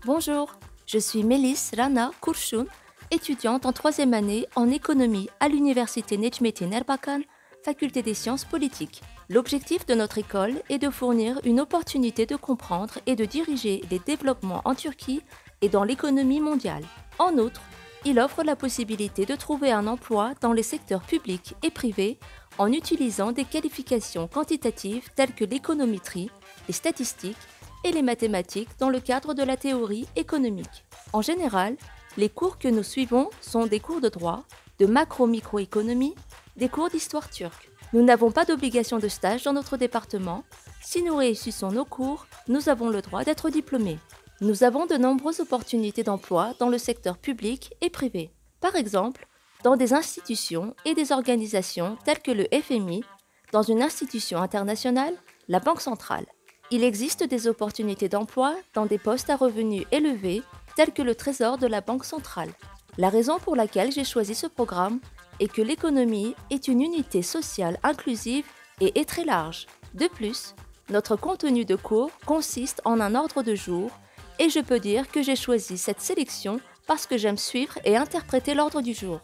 Bonjour, je suis Melis Rana Kurşun, étudiante en troisième année en économie à l'université Necmettin Erbakan, faculté des sciences politiques. L'objectif de notre école est de fournir une opportunité de comprendre et de diriger les développements en Turquie et dans l'économie mondiale. En outre, il offre la possibilité de trouver un emploi dans les secteurs publics et privés en utilisant des qualifications quantitatives telles que l'économétrie, les statistiques et les mathématiques dans le cadre de la théorie économique. En général, les cours que nous suivons sont des cours de droit, de macro-microéconomie, des cours d'histoire turque. Nous n'avons pas d'obligation de stage dans notre département. Si nous réussissons nos cours, nous avons le droit d'être diplômés. Nous avons de nombreuses opportunités d'emploi dans le secteur public et privé. Par exemple, dans des institutions et des organisations telles que le FMI, dans une institution internationale, la Banque centrale. Il existe des opportunités d'emploi dans des postes à revenus élevés tels que le trésor de la Banque centrale. La raison pour laquelle j'ai choisi ce programme est que l'économie est une unité sociale inclusive et est très large. De plus, notre contenu de cours consiste en un ordre de jour et je peux dire que j'ai choisi cette sélection parce que j'aime suivre et interpréter l'ordre du jour.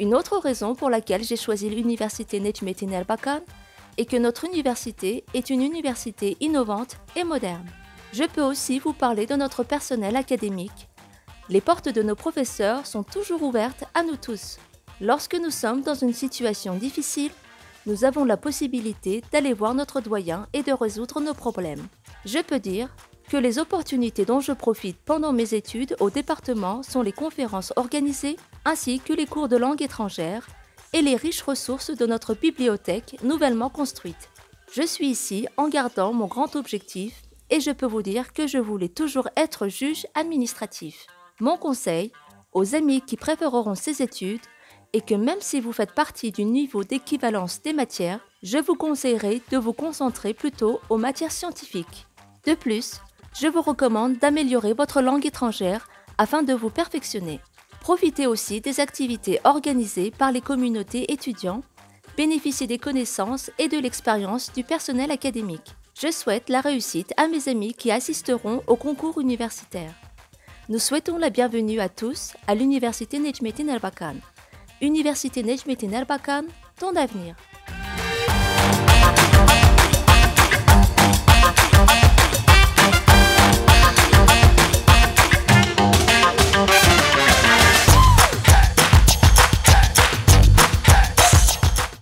Une autre raison pour laquelle j'ai choisi l'université Necmettin Erbakan et que notre université est une université innovante et moderne. Je peux aussi vous parler de notre personnel académique. Les portes de nos professeurs sont toujours ouvertes à nous tous. Lorsque nous sommes dans une situation difficile, nous avons la possibilité d'aller voir notre doyen et de résoudre nos problèmes. Je peux dire que les opportunités dont je profite pendant mes études au département sont les conférences organisées ainsi que les cours de langue étrangère et les riches ressources de notre bibliothèque nouvellement construite. Je suis ici en gardant mon grand objectif et je peux vous dire que je voulais toujours être juge administratif. Mon conseil aux amis qui préféreront ces études est que même si vous faites partie du niveau d'équivalence des matières, je vous conseillerais de vous concentrer plutôt aux matières scientifiques. De plus, je vous recommande d'améliorer votre langue étrangère afin de vous perfectionner. Profitez aussi des activités organisées par les communautés étudiants, bénéficiez des connaissances et de l'expérience du personnel académique. Je souhaite la réussite à mes amis qui assisteront au concours universitaire. Nous souhaitons la bienvenue à tous à l'université Necmettin Erbakan. Université Necmettin Erbakan, ton avenir.